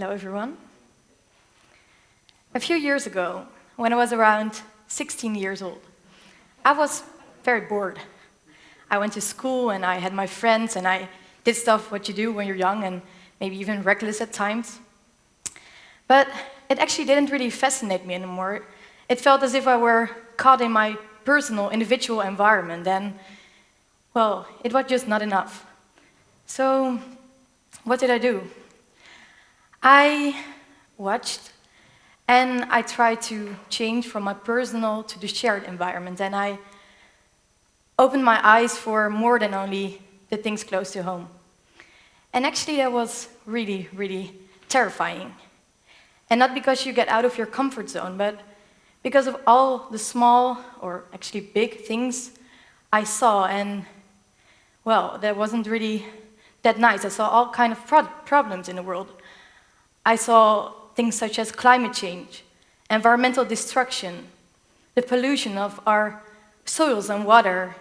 Hello, everyone. A few years ago, when I was around 16 years old, I was very bored. I went to school and I had my friends and I did stuff what you do when you're young and maybe even reckless at times. But it actually didn't really fascinate me anymore. It felt as if I were caught in my personal, individual environment and, well, it was just not enough. So, what did I do? I watched and I tried to change from my personal to the shared environment, and I opened my eyes for more than only the things close to home. And actually that was really, really terrifying. And not because you get out of your comfort zone, but because of all the small, or actually big things I saw, and well, that wasn't really that nice. I saw all kind of problems in the world. I saw things such as climate change, environmental destruction, the pollution of our soils and water,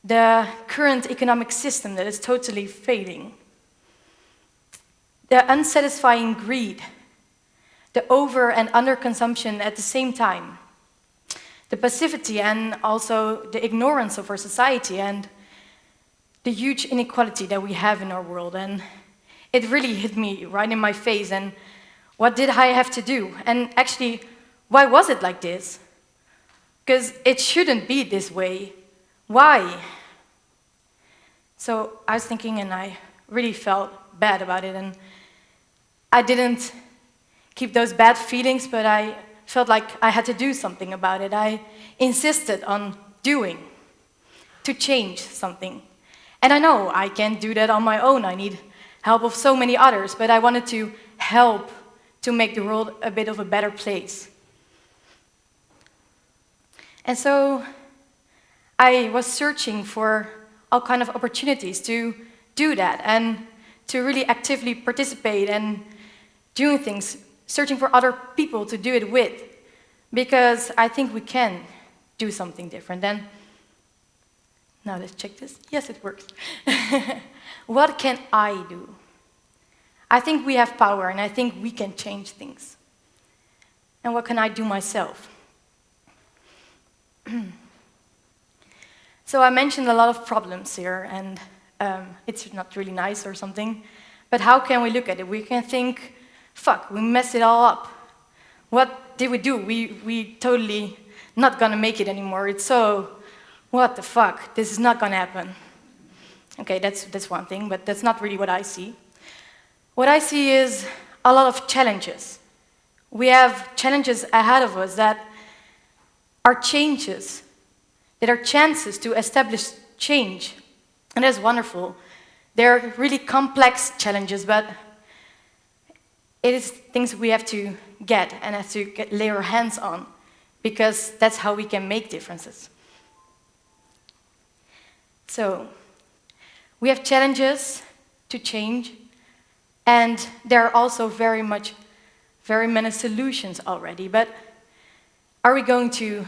the current economic system that is totally failing, the unsatisfying greed, the over and under consumption at the same time, the passivity and also the ignorance of our society, and the huge inequality that we have in our world. And it really hit me right in my face, and what did I have to do? And actually, why was it like this? Because it shouldn't be this way. Why? So I was thinking, and I really felt bad about it, and I didn't keep those bad feelings, but I felt like I had to do something about it. I insisted on doing, to change something. And I know I can't do that on my own. I need help of so many others, but I wanted to help to make the world a bit of a better place. And so I was searching for all kind of opportunities to do that and to really actively participate and doing things, searching for other people to do it with, because I think we can do something different. And now let's check this. Yes, it works. What can I do? I think we have power, and I think we can change things. And what can I do myself? So I mentioned a lot of problems here, and it's not really nice or something, but how can we look at it? We can think, fuck, we messed it all up. What did we do? We totally not gonna make it anymore. It's so, what the fuck? This is not gonna happen. Okay, that's one thing, but that's not really what I see. What I see is a lot of challenges. We have challenges ahead of us that are changes, that are chances to establish change. And that's wonderful. They're really complex challenges, but it is things we have to get and have to lay our hands on, because that's how we can make differences. So, we have challenges to change, and there are also very many solutions already, but are we going to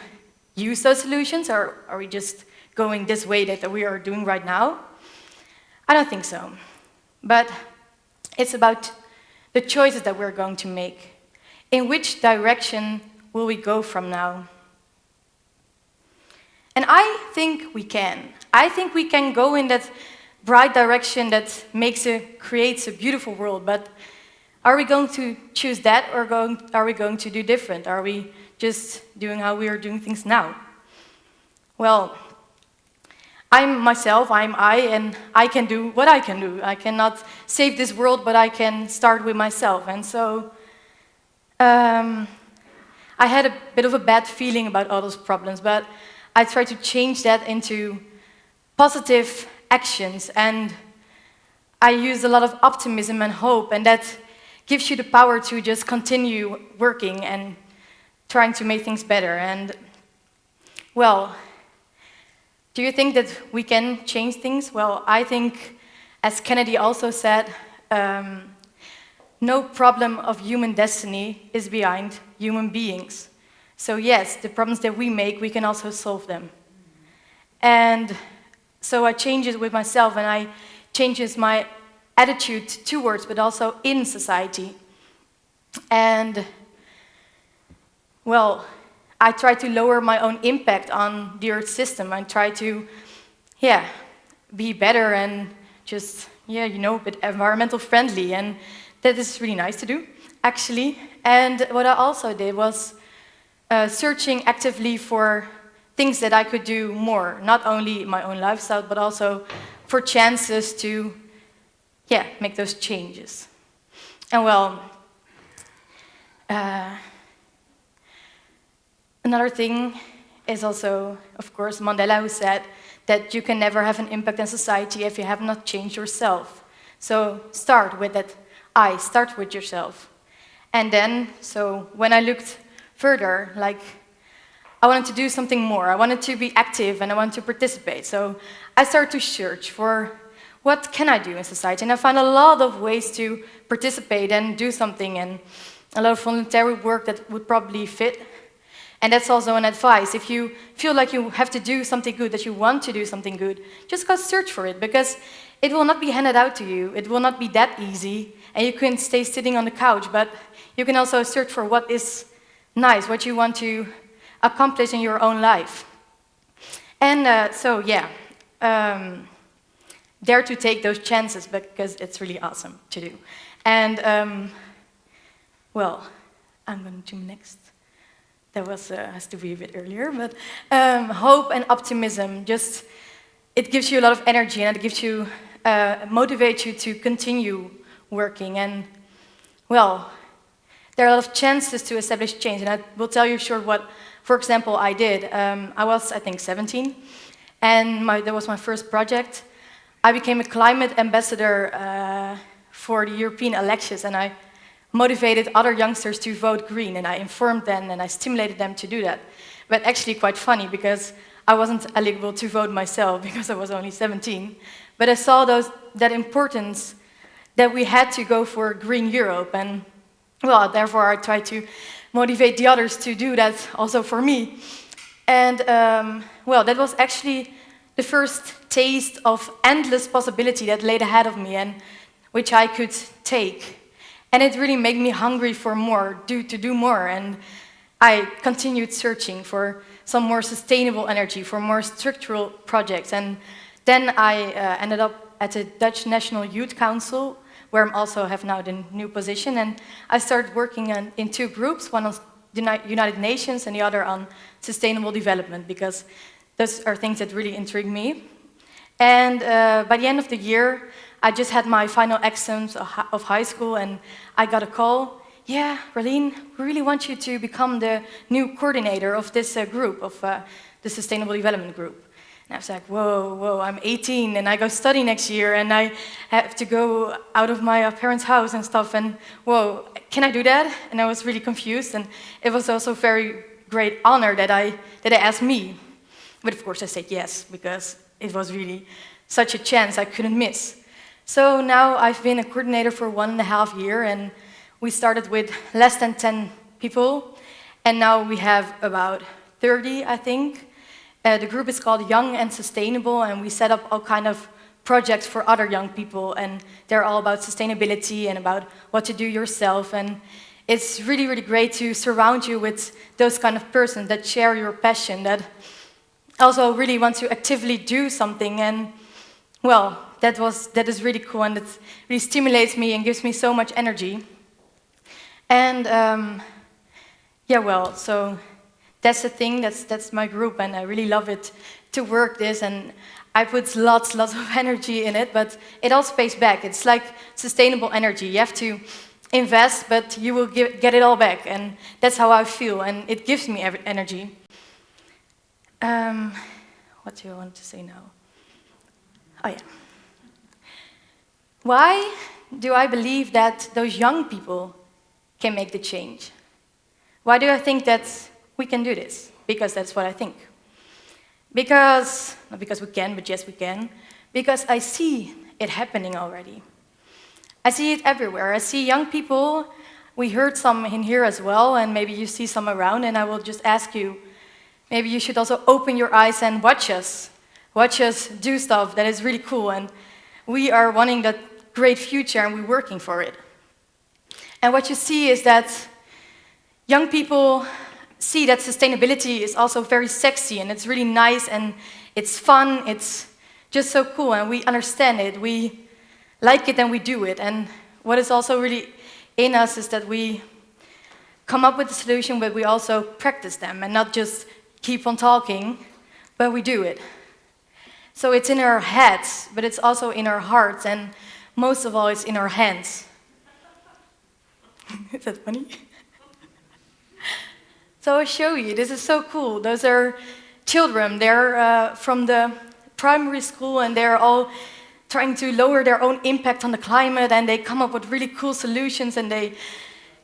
use those solutions, or are we just going this way that we are doing right now? I don't think so. But it's about the choices that we're going to make. In which direction will we go from now? And I think we can. I think we can go in that bright direction that creates a beautiful world, but are we going to choose that, or are we going to do different? Are we just doing how we are doing things now? Well, I'm I, and I can do what I can do. I cannot save this world, but I can start with myself. And so I had a bit of a bad feeling about all those problems, but I tried to change that into positive actions, and I used a lot of optimism and hope, and that gives you the power to just continue working and trying to make things better. And, well, do you think that we can change things? Well, I think, as Kennedy also said, no problem of human destiny is behind human beings. So yes, the problems that we make, we can also solve them. And so I changed it with myself, and I changed my attitude towards, but also in society. And, well, I try to lower my own impact on the Earth system. I try to, be better and just, a bit environmental friendly. And that is really nice to do, actually. And what I also did was searching actively for things that I could do more, not only my own lifestyle, but also for chances to, make those changes. And well, another thing is also, of course, Mandela, who said that you can never have an impact in society if you have not changed yourself. So start with that start with yourself. And then, so when I looked further, like, I wanted to do something more. I wanted to be active and I wanted to participate. So I started to search for what can I do in society. And I found a lot of ways to participate and do something, and a lot of voluntary work that would probably fit. And that's also an advice. If you feel like you have to do something good, that you want to do something good, just go search for it, because it will not be handed out to you. It will not be that easy. And you can stay sitting on the couch, but you can also search for what is nice, what you want to accomplish in your own life. And dare to take those chances, because it's really awesome to do. And, I'm going to next. That was has to be a bit earlier, but hope and optimism, just, it gives you a lot of energy, and it gives you, motivates you to continue working. And, well, there are a lot of chances to establish change, and I will tell you short what, for example, I did. I was, I think, 17, and that was my first project. I became a climate ambassador for the European elections, and I motivated other youngsters to vote green, and I informed them and I stimulated them to do that. But actually quite funny, because I wasn't eligible to vote myself because I was only 17. But I saw that importance that we had to go for green Europe, and well, therefore I tried to motivate the others to do that also for me. And that was actually the first taste of endless possibility that laid ahead of me, and which I could take. And it really made me hungry for more, to do more. And I continued searching for some more sustainable energy, for more structural projects. And then I ended up at the Dutch National Youth Council, where I also have now the new position. And I started working in two groups, one on the United Nations and the other on sustainable development, because those are things that really intrigue me. And by the end of the year, I just had my final exams of high school, and I got a call. Yeah, Ralien, we really want you to become the new coordinator of this group, of the Sustainable Development Group. And I was like, whoa, I'm 18, and I go study next year, and I have to go out of my parents' house and stuff, and whoa, can I do that? And I was really confused, and it was also a very great honor that they asked me. But of course I said yes, because it was really such a chance I couldn't miss. So now I've been a coordinator for 1.5 years, and we started with less than 10 people, and now we have about 30, I think. The group is called Young and Sustainable, and we set up all kind of projects for other young people, and they're all about sustainability and about what to do yourself. And it's really, really great to surround you with those kind of persons that share your passion, that also really want to actively do something. And well, that is really cool, and it really stimulates me and gives me so much energy. And so that's the thing, that's my group, and I really love it to work this, and I put lots of energy in it, but it all pays back. It's like sustainable energy. You have to invest, but you will get it all back, and that's how I feel, and it gives me energy. What do I want to say now? Oh yeah. Why do I believe that those young people can make the change? Why do I think that we can do this? Because that's what I think. Not because we can, but yes we can. Because I see it happening already. I see it everywhere. I see young people. We heard some in here as well, and maybe you see some around, and I will just ask you, maybe you should also open your eyes and watch us. Watch us do stuff that is really cool, and we are wanting that great future and we're working for it. And what you see is that young people see that sustainability is also very sexy and it's really nice and it's fun, it's just so cool and we understand it, we like it and we do it. And what is also really in us is that we come up with a solution, but we also practice them and not just keep on talking, but we do it. So it's in our heads, but it's also in our hearts, and most of all, it's in our hands. Is that funny? So I'll show you. This is so cool. Those are children. They're from the primary school, and they're all trying to lower their own impact on the climate, and they come up with really cool solutions, and they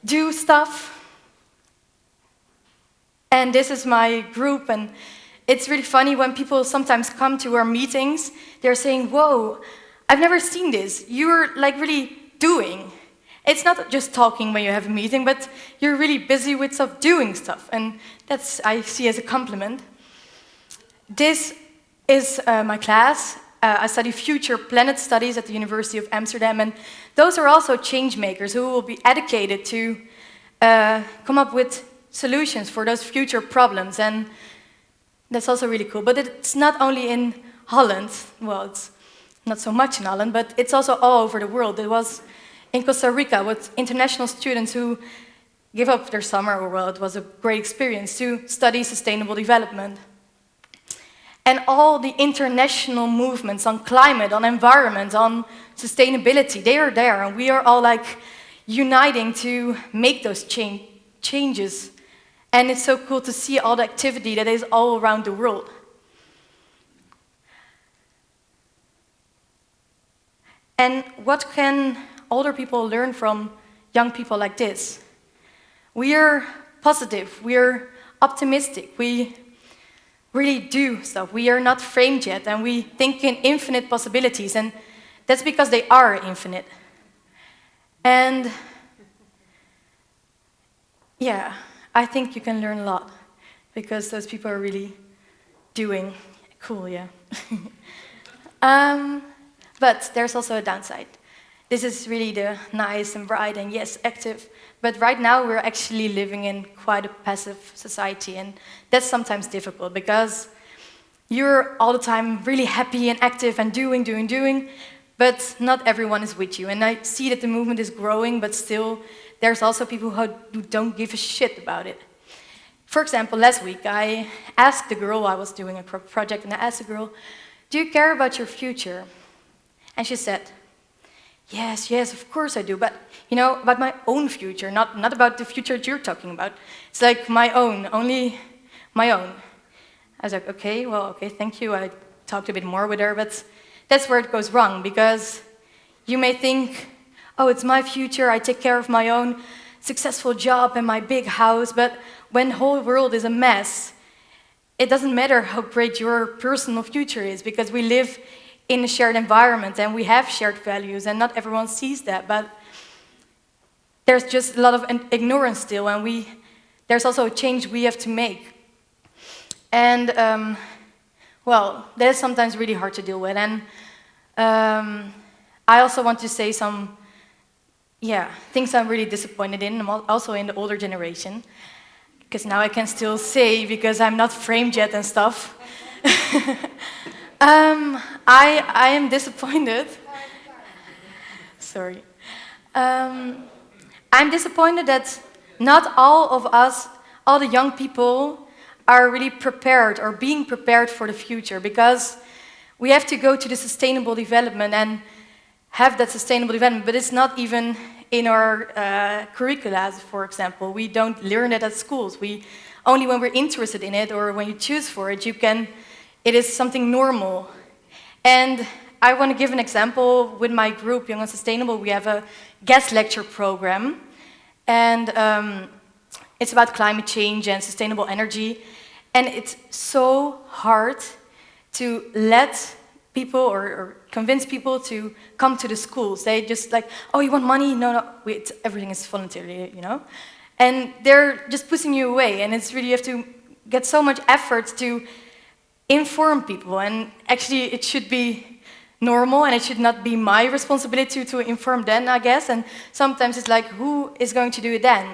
do stuff. And this is my group, and it's really funny when people sometimes come to our meetings, they're saying, whoa, I've never seen this. You're like really doing. It's not just talking when you have a meeting, but you're really busy with stuff, doing stuff. And that's, I see as a compliment. This is my class. I study future planet studies at the University of Amsterdam, and those are also change makers who will be educated to come up with solutions for those future problems, and that's also really cool. But it's not only in Holland, well, it's not so much in Holland, but it's also all over the world. It was in Costa Rica with international students who give up their summer, or well, it was a great experience to study sustainable development. And all the international movements on climate, on environment, on sustainability, they are there, and we are all like uniting to make those changes. And it's so cool to see all the activity that is all around the world. And what can older people learn from young people like this? We are positive, we are optimistic, we really do stuff. We are not framed yet, and we think in infinite possibilities, and that's because they are infinite. And yeah, I think you can learn a lot, because those people are really doing cool, yeah. But there's also a downside. This is really the nice and bright and yes, active, but right now we're actually living in quite a passive society, and that's sometimes difficult because you're all the time really happy and active and doing, but not everyone is with you. And I see that the movement is growing, but still there's also people who don't give a shit about it. For example, last week I asked the girl, I was doing a project, and I asked the girl, do you care about your future? And she said, yes, of course I do, but you know, about my own future, not about the future that you're talking about. It's like my own, only my own. I was like, okay, thank you. I talked a bit more with her, but that's where it goes wrong, because you may think, oh, it's my future, I take care of my own successful job and my big house, but when the whole world is a mess, it doesn't matter how great your personal future is, because we live in a shared environment and we have shared values, and not everyone sees that, but there's just a lot of ignorance still, and there's also a change we have to make. And well, that is sometimes really hard to deal with. And I also want to say some things I'm really disappointed in, also in the older generation, because now I can still say, because I'm not framed yet and stuff. I am disappointed. Sorry. I'm disappointed that not all of us, all the young people, are really prepared or being prepared for the future, because we have to go to the sustainable development and have that sustainable development, but it's not even in our curricula, for example. We don't learn it at schools. Only when we're interested in it, or when you choose for it, it is something normal. And I want to give an example. With my group, Young and Sustainable, we have a guest lecture program, and it's about climate change and sustainable energy. And it's so hard to let people or convince people to come to the schools. They just like, oh, you want money? No, everything is voluntary, you know? And they're just pushing you away, and it's really, you have to get so much effort to inform people, and actually it should be normal, and it should not be my responsibility to inform them, I guess. And sometimes it's like, who is going to do it then?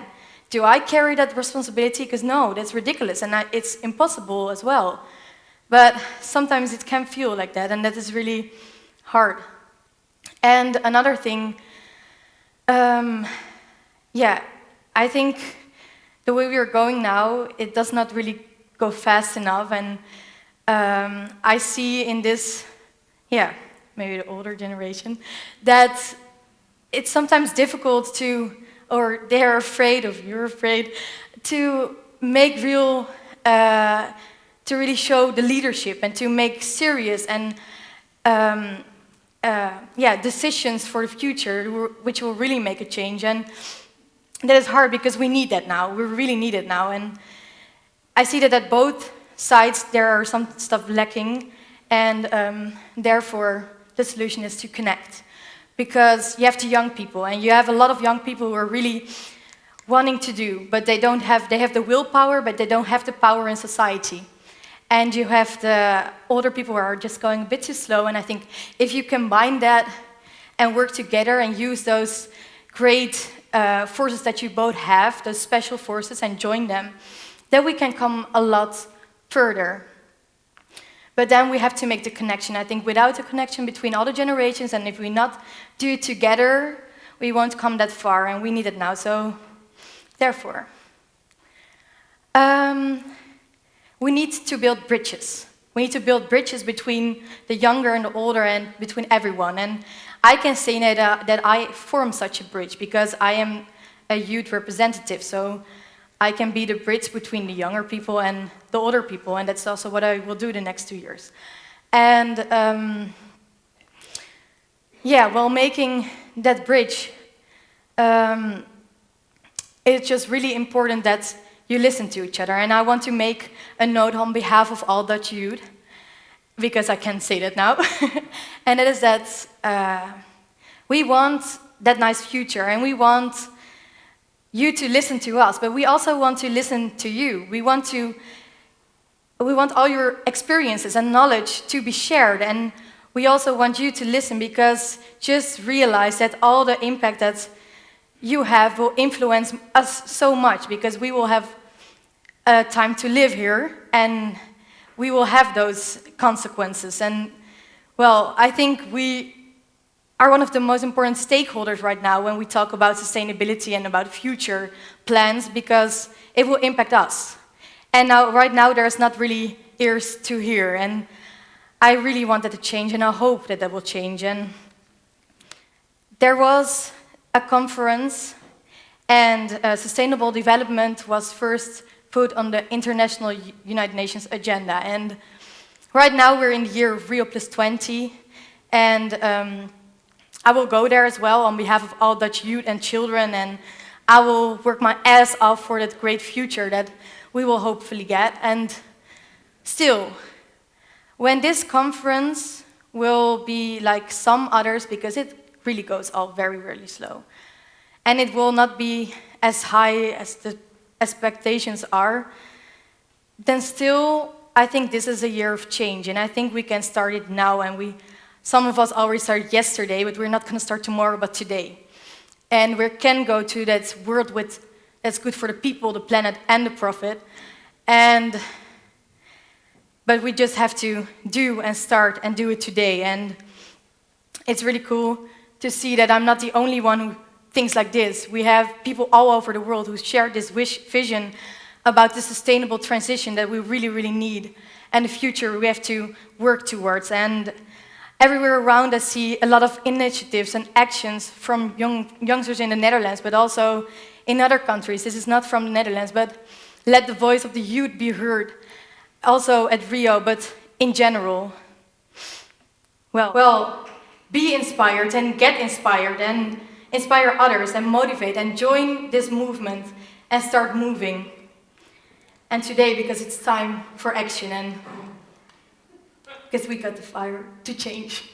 Do I carry that responsibility? Because no, that's ridiculous, and it's impossible as well. But sometimes it can feel like that, and that is really hard. And another thing, yeah, I think the way we are going now, it does not really go fast enough, and I see in this, yeah, maybe the older generation, that it's sometimes difficult to, or they're afraid of, you're afraid, to make real, to really show the leadership and to make serious and yeah, decisions for the future, which will really make a change. And that is hard because we need that now. We really need it now. And I see that at both sides there are some stuff lacking, and therefore the solution is to connect. Because you have the young people, and you have a lot of young people who are really wanting to do, but they have the willpower, but they don't have the power in society. And you have the older people who are just going a bit too slow, and I think if you combine that and work together and use those great forces that you both have, those special forces, and join them, then we can come a lot further. But then we have to make the connection. I think without the connection between all the generations, and if we not do it together, we won't come that far, and we need it now. So, therefore, we need to build bridges. We need to build bridges between the younger and the older, and between everyone. And I can say that I form such a bridge because I am a youth representative. So I can be the bridge between the younger people and the older people, and that's also what I will do the next 2 years. And yeah, while making that bridge, it's just really important that you listen to each other. And I want to make a note on behalf of all Dutch youth, because I can say that now, and it is that we want that nice future, and we want you to listen to us, but we also want to listen to you. We want all your experiences and knowledge to be shared, and we also want you to listen, because just realize that all the impact that you have will influence us so much, because we will have time to live here, and we will have those consequences. And well, I think we are one of the most important stakeholders right now when we talk about sustainability and about future plans, because it will impact us. And now, right now, there's not really ears to hear, and I really want that to change, and I hope that that will change. And there was a conference, and sustainable development was first put on the International United Nations agenda. And right now, we're in the year of Rio +20, and I will go there as well on behalf of all Dutch youth and children, and I will work my ass off for that great future that we will hopefully get. And still, when this conference will be like some others, because it really goes all very, very slow, and it will not be as high as the expectations are, then still, I think this is a year of change, and I think we can start it now, and some of us already started yesterday, but we're not going to start tomorrow, but today. And we can go to that world that's good for the people, the planet, and the profit. But we just have to do and start and do it today. And it's really cool to see that I'm not the only one who thinks like this. We have people all over the world who share this vision about the sustainable transition that we really, really need, and the future we have to work towards. And everywhere around, I see a lot of initiatives and actions from youngsters in the Netherlands, but also in other countries. This is not from the Netherlands, but let the voice of the youth be heard. Also at Rio, but in general. Well, be inspired and get inspired and inspire others and motivate and join this movement and start moving. And today, because it's time for action, and because we got the fire to change.